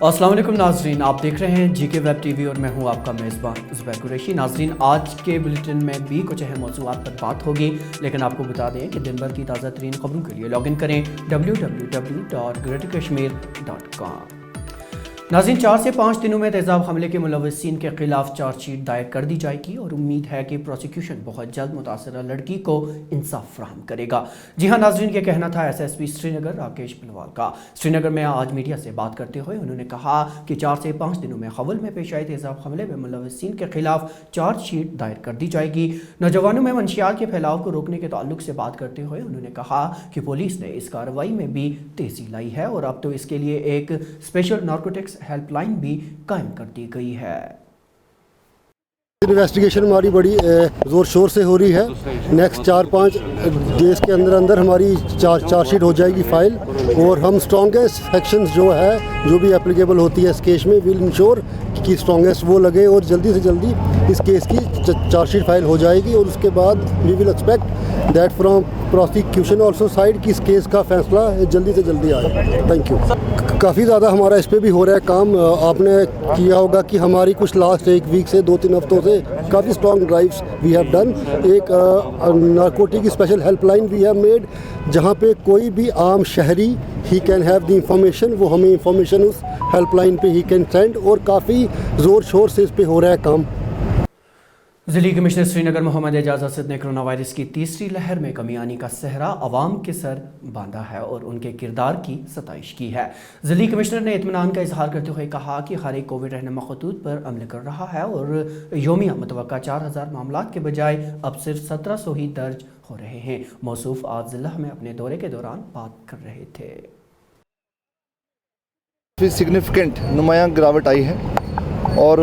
अस्सलाम वालेकुम नाजरीन, आप देख रहे हैं जीके वेब टीवी और मैं हूं आपका मेज़बान ज़ुबैर कुरैशी। नाजरीन, आज के बुलेटिन में भी कुछ अहम मौज़ूआत पर बात होगी, लेकिन आपको बता दें कि दिन भर की ताज़ा तरीन खबरों के लिए लॉगिन करें www.greaterkashmir.com। नाज़रीन, 4 से 5 दिनों में तेज़ाब हमले के मुलव्वसीन के खिलाफ चार्जशीट दायर कर दी जाएगी और उम्मीद है कि प्रोसिक्यूशन बहुत जल्द मुतासरा लड़की को इंसाफ फराहम करेगा। जी हाँ नाज़रीन, ये कहना था SSP श्रीनगर राकेश बिलवाल का। श्रीनगर में आज मीडिया से बात करते हुए उन्होंने कहा कि 4 से 5 दिनों में खवल में पेश आए तेज़ाब हमले में मुलव्वसीन के खिलाफ चार्जशीट दायर कर दी जाएगी। नौजवानों में मंशियात के फैलाव को रोकने के ताल्लुक से बात करते हुए उन्होंने कहा कि पुलिस ने इस कार्रवाई में भी तेज़ी लाई है और अब तो इसके लिए एक स्पेशल नारकोटिक्स हेल्पलाइन भी कायम कर दी गई है। इन्वेस्टिगेशन हमारी बड़ी ज़ोर शोर से हो रही है। नेक्स्ट 4-5 डेज़ के अंदर अंदर हमारी चार्जशीट हो जाएगी फाइल और हम स्ट्रॉन्गेस्ट सेक्शंस जो भी एप्लीकेबल होती है इस केस में विल इंश्योर कि स्ट्रॉन्गेस्ट वो लगे और जल्दी से जल्दी इस केस की चार्जशीट फाइल हो जाएगी और उसके बाद we will expect that from prosecution also side कि इस केस का फैसला जल्दी से जल्दी आए। Thank you. काफ़ी ज़्यादा हमारा इस पर भी हो रहा है काम। आपने किया होगा कि हमारी कुछ लास्ट एक वीक से 2-3 हफ्तों से काफ़ी strong drives we have done. एक narcotic special helpline we have made जहाँ पे कोई भी आम शहरी ही कैन हैव द इंफॉर्मेशन, वो हमें इंफॉर्मेशन उस हेल्पलाइन पे ही कैन सेंड और काफ़ी ज़ोर शोर से इस पे हो रहा है काम। ज़िली कमिश्नर श्रीनगर मोहम्मद एजाज असद ने कोरोना वायरस की तीसरी लहर में कमी आने का सहरा अवाम के सर बांधा है और उनके किरदार की सताइश की है। ज़िली कमिश्नर ने इत्मीनान का इजहार करते हुए कहा कि हर एक कोविड रहनुमा खतूत पर अमल कर रहा है और योमिया मुतवक्का 4000 मामलात के बजाय अब सिर्फ 1700 ही दर्ज हो रहे हैं। मौसूफ आज ज़िला में अपने दौरे के दौरान बात कर रहे थे। सिग्निफिकेंट नुमायां गिरावट आई है और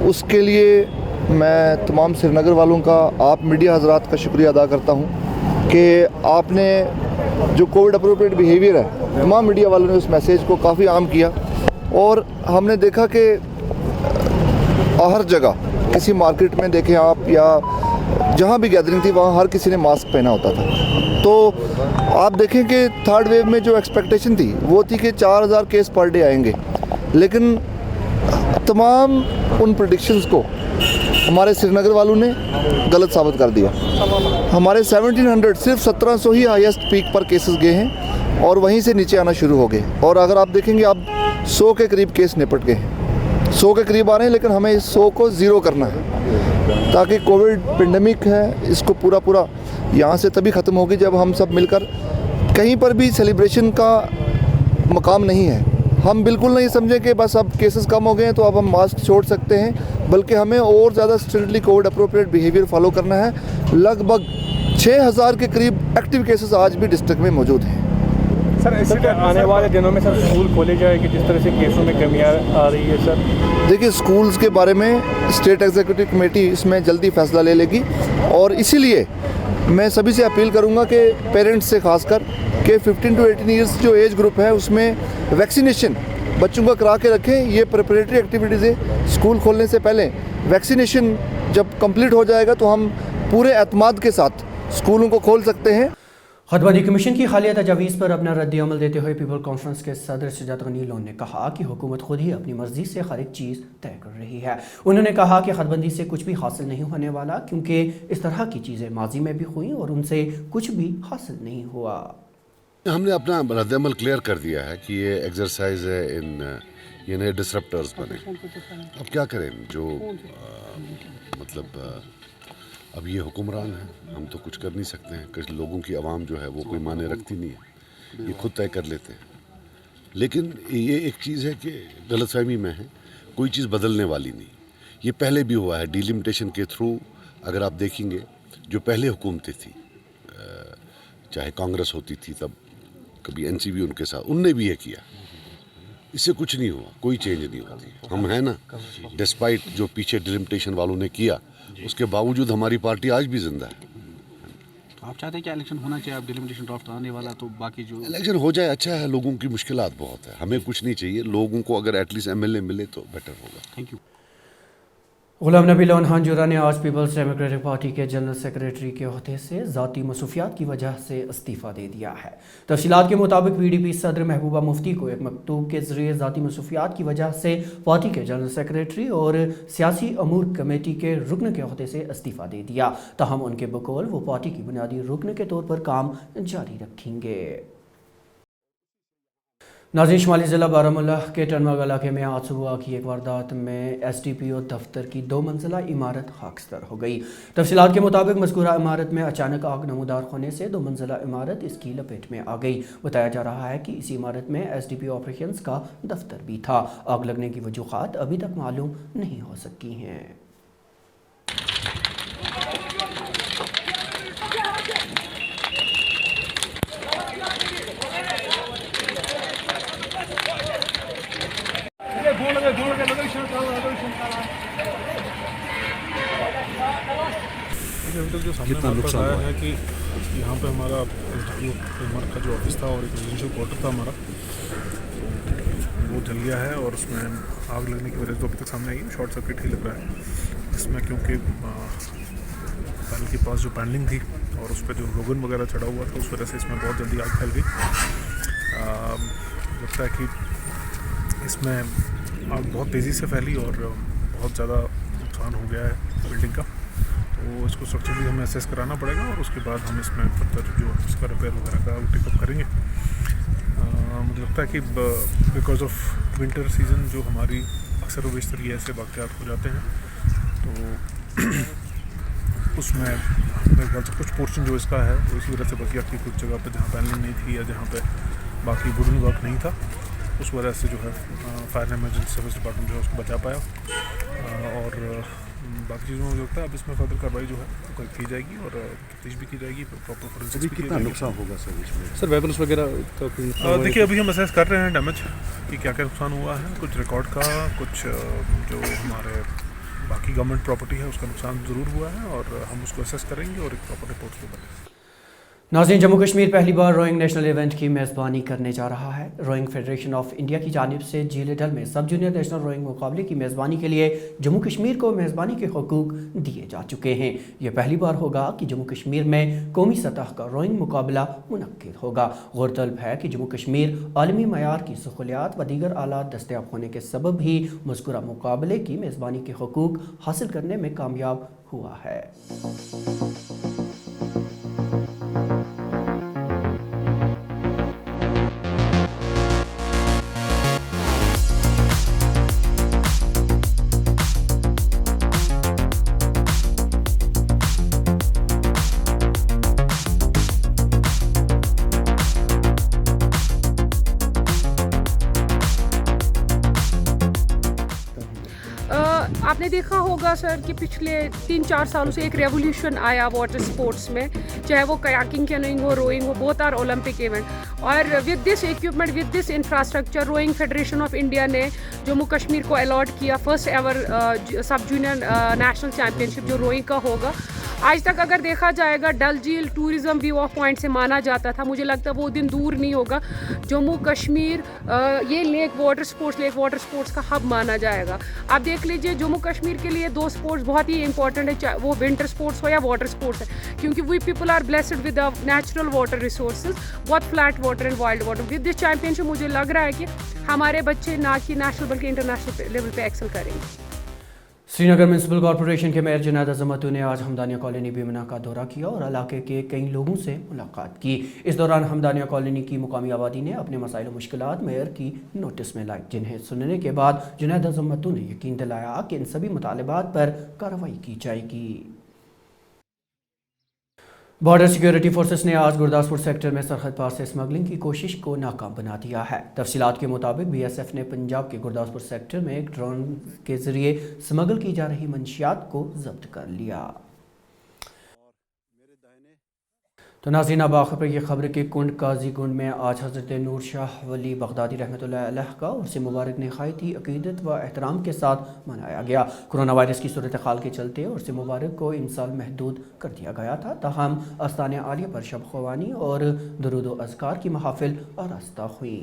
उसके लिए मैं तमाम श्रीनगर वालों का, आप मीडिया हजरात का शुक्रिया अदा करता हूं कि आपने जो कोविड अप्रोप्रिएट बिहेवियर है, तमाम मीडिया वालों ने उस मैसेज को काफ़ी आम किया और हमने देखा कि हर जगह किसी मार्केट में देखें आप या जहां भी गैदरिंग थी वहां हर किसी ने मास्क पहना होता था। तो आप देखें कि थर्ड वेव में जो एक्सपेक्टेशन थी वो थी कि 4000 केस पर डे आएंगे, लेकिन तमाम उन प्रेडिक्शंस को हमारे श्रीनगर वालों ने गलत साबित कर दिया। हमारे 1700 सिर्फ 1700 ही हाईएस्ट पीक पर केसेस गए हैं और वहीं से नीचे आना शुरू हो गए और अगर आप देखेंगे अब 100 के करीब केस निपट गए हैं, 100 के करीब आ रहे हैं, लेकिन हमें इस 100 को ज़ीरो करना है ताकि कोविड पेंडेमिक है इसको पूरा यहाँ से तभी ख़त्म होगी जब हम सब मिलकर, कहीं पर भी सेलिब्रेशन का मकाम नहीं है। हम बिल्कुल नहीं समझें कि बस अब केसेस कम हो गए हैं तो अब हम मास्क छोड़ सकते हैं, बल्कि हमें और ज़्यादा strictly Covid appropriate behaviour follow करना है। लगभग 6000 के करीब एक्टिव केसेस आज भी डिस्ट्रिक्ट में मौजूद हैं। सर इससे आने वाले दिनों में सर स्कूल खोले जाएंगे जिस तरह से केसों में कमी आ रही है सर? देखिए, स्कूल्स के बारे में स्टेट एग्जीक्यूटिव कमेटी इसमें जल्दी फैसला ले लेगी और इसीलिए मैं सभी से अपील करूंगा कि पेरेंट्स से खासकर कि 15 to 18 ईयर्स जो एज ग्रुप है उसमें वैक्सीनेशन बच्चों का करा के रखें। ये प्रिपरेटरी एक्टिविटीज़ है। स्कूल खोलने से पहले वैक्सीनेशन जब कंप्लीट हो जाएगा तो हम पूरे एतमाद के साथ स्कूलों को खोल सकते हैं। खतबंदी कमीशन की हालिया तजावीज़ पर अपना रद्द-ए-अमल देते हुए पीपल कॉन्फ्रेंस के सदर सजाद गनी लोन ने कहा कि हुकूमत खुद ही अपनी मर्जी से हर एक चीज़ तय कर रही है। उन्होंने कहा कि खतबंदी से कुछ भी हासिल नहीं होने वाला क्योंकि इस तरह की चीज़ें माजी में भी हुई और उनसे कुछ भी हासिल नहीं हुआ। हमने अपना रद्द-ए-अमल क्लियर कर दिया है कि ये एक्सरसाइज है ये नए डिसरप्टर्स बने। अब क्या करें, जो अब ये हुक्मरान है, हम तो कुछ कर नहीं सकते हैं। कुछ लोगों की आवाम जो है वो कोई माने रखती नहीं है, ये खुद तय कर लेते हैं। लेकिन ये एक चीज़ है कि गलतफहमी में है, कोई चीज़ बदलने वाली नहीं। ये पहले भी हुआ है डिलिमिटेशन के थ्रू। अगर आप देखेंगे जो पहले हुकूमतें थी, चाहे कांग्रेस होती थी तब, कभी NCB उनके साथ, उनने भी ये किया, इससे कुछ नहीं हुआ, कोई चेंज नहीं होती। हम हैं ना, डिस्पाइट जो पीछे डिलिमिटेशन वालों ने किया उसके बावजूद हमारी पार्टी आज भी जिंदा है। आप चाहते हैं कि इलेक्शन होना चाहिए? आप डिलिमिटेशन ड्राफ्ट आने वाला तो बाकी जो इलेक्शन हो जाए अच्छा है। लोगों की मुश्किलात बहुत है, हमें कुछ नहीं चाहिए। लोगों को अगर एटलीस्ट MLA मिले तो बेटर होगा। Thank you. Ghulam Nabi loan हांजुरा ने आज पीपल्स डेमोक्रेटिक पार्टी के जनरल सेक्रेटरी के ओहदे से ज़ाती मसरूफियात की वजह से इस्तीफ़ा दे दिया है। तफसीलात के मुताबिक PDP सदर महबूबा मुफ्ती को एक मकतूब के ज़रिए ज़ाती मसरूफियात की वजह से पार्टी के जनरल सेक्रेटरी और सियासी अमूर कमेटी के रुकन के ओहदे से इस्तीफ़ा दे दिया। ताहम उनके बकौल वो पार्टी की बुनियादी रुकन के तौर पर काम जारी रखेंगे। नाज़रीन, शुमाली ज़िला बारामूला के टनमग इलाके में आज सुबह की एक वारदात में SDPO दफ्तर की 2 मंजिला इमारत खाकसतर हो गई। तफसीलात के मुताबिक मज़कूरा इमारत में अचानक आग नमूदार होने से 2 मंजिला इमारत इसकी लपेट में आ गई। बताया जा रहा है कि इसी इमारत में SDPO ऑपरेशंस का दफ्तर भी था। आग लगने की वजूहात अभी तक मालूम नहीं हो सकी हैं। अभी तक जो सामने हमारे पास आया है कि यहाँ पे हमारा SDPO का जो ऑफिस था और एक रेजिडेंशियल क्वार्टर था हमारा, तो वो जल गया है और उसमें आग लगने की वजह से तो अभी तक सामने आई शॉर्ट सर्किट ही लग रहा है इसमें, क्योंकि पैनल के पास जो पैनलिंग थी और उस पर जो रोगन वगैरह चढ़ा हुआ था उस वजह से इसमें बहुत जल्दी आग फैल गई। लगता है कि इसमें आग बहुत तेज़ी से फैली और बहुत ज़्यादा नुकसान हो गया है बिल्डिंग का, तो इसको स्ट्रक्चरली हमें असेस कराना पड़ेगा और उसके बाद हम इसमें फर्दर जो इसका रिपेयर वगैरह का टेकअप करेंगे। मुझे लगता है कि बिकॉज ऑफ विंटर सीज़न जो हमारी अक्सर व बेशतर ये ऐसे वाक़यात हो जाते हैं, तो उसमें मेरे ख्याल से कुछ पोर्शन जो इसका है वो इसी वजह से बच गया कि कुछ जगह पे जहाँ पैनलिंग नहीं थी या जहाँ पे बाकी वुडन वर्क नहीं था, उस वजह से जो है फायर इमरजेंसी सर्विस डिपार्टमेंट जो है उसको बचा पाया। और बाकी चीज़ों में लगता है अब इसमें फर्दर कार्रवाई जो है की जाएगी और तफ्तीश भी की जाएगी, प्रॉपर फोरेंसिक्स भी कितना नुकसान होगा सर इसमें? सर वेपन्स वगैरह का देखिए अभी हम असेस कर रहे हैं डैमेज कि क्या क्या नुकसान हुआ है, कुछ रिकॉर्ड का, कुछ जो हमारे बाकी गवर्नमेंट प्रॉपर्टी है उसका नुकसान ज़रूर हुआ है और हम उसको असेस करेंगे और एक प्रॉपर रिपोर्ट को बनाएंगे। नाज़रीन, जम्मू कश्मीर पहली बार रोइंग नेशनल इवेंट की मेज़बानी करने जा रहा है। रोइंग फेडरेशन ऑफ इंडिया की जानिब से झील डल में सब जूनियर नेशनल रोइंग मुकाबले की मेज़बानी के लिए जम्मू कश्मीर को मेज़बानी के हुकूक दिए जा चुके हैं। यह पहली बार होगा कि जम्मू कश्मीर में कौमी सतह का रोइंग मुकाबला मुनक्किद होगा। गौरतलब है कि जम्मू कश्मीर आलमी मयार की सहूलियात व दीगर आलात दस्तयाब होने के सबब ही मज़कूरा मुकाबले की मेज़बानी के हुकूक हासिल करने में कामयाब हुआ है। आपने देखा होगा सर कि पिछले 3-4 सालों से एक रेवोल्यूशन आया वाटर स्पोर्ट्स में, चाहे वो कयाकिंग, कैनोइंग हो, रोइंग हो, बोथ आर ओलंपिक इवेंट। और with this equipment, with this infrastructure, rowing federation of India ने जम्मू कश्मीर को अलॉट किया first ever sub junior national championship जो रोइंग का होगा। आज तक अगर देखा जाएगा डल झील टूरिज़म व्यू ऑफ पॉइंट से माना जाता था, मुझे लगता है वो दिन दूर नहीं होगा। जम्मू कश्मीर ये लेक वाटर स्पोर्ट्स का हब माना जाएगा। आप देख लीजिए जम्मू कश्मीर के लिए 2 स्पोर्ट्स बहुत ही इंपॉर्टेंट है, चाहे वो विंटर स्पोर्ट्स हो या वाटर स्पोर्ट्स है, क्योंकि we people are blessed with natural water resources, बहुत flat water and wild water. With this championship मुझे लग रहा है कि हमारे बच्चे ना कि नेशनल बल्कि इंटरनेशनल लेवल पे एक्सेल करेंगे। श्रीनगर म्यूनसिपल कॉरपोरेशन के मेयर जुनैद अज़मतू ने आज हमदानिया कॉलोनी भीमना का दौरा किया और इलाके के कई लोगों से मुलाकात की। इस दौरान हमदानिया कॉलोनी की मुकामी आबादी ने अपने मसाइल और मुश्किलात मेयर की नोटिस में लाई, जिन्हें सुनने के बाद जुनैद अज़मतू ने यकीन दिलाया कि इन सभी मुतालबात पर कार्रवाई की जाएगी। बॉर्डर सिक्योरिटी फोर्सेस ने आज गुरदासपुर सेक्टर में सरहद पार से स्मगलिंग की कोशिश को नाकाम बना दिया है। तफसीलात के मुताबिक BSF ने पंजाब के गुरदासपुर सेक्टर में एक ड्रोन के जरिए स्मगल की जा रही मंशियात को जब्त कर लिया। तो नाज़रीन, अब आखिर पर यह खबर कि कुंड काजी कुंड में आज हज़रत नूर शाह वली बगदादी रहमतुल्लाह अलैह का उर्स मुबारक नहायती अक़ीदत व एहतराम के साथ मनाया गया। कोरोना वायरस की सूरत हाल के चलते उर्स मुबारक को इन साल महदूद कर दिया गया था, ताहम आस्ताने आलिया पर शब ख़वानी और दुरूद व अज़कार की महफ़िल आरास्ता हुई।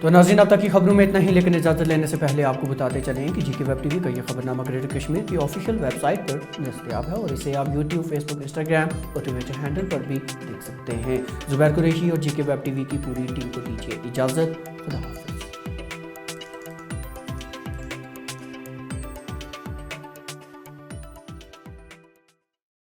तो नाज़रीन, अब तक की खबरों में इतना ही, लेकिन इजाज़त लेने से पहले आपको बताते चलें कि जीके वेब टीवी का ये खबरनामा ग्रेटर कश्मीर की ऑफिशियल वेबसाइट पर दस्तयाब है और इसे आप यूट्यूब, फेसबुक, इंस्टाग्राम और ट्विटर हैंडल पर भी देख सकते हैं। ज़ुबैर कुरैशी और जीके वेब टीवी की पूरी टीम को दीजिए इजाज़त। खुदा हाफ़िज़।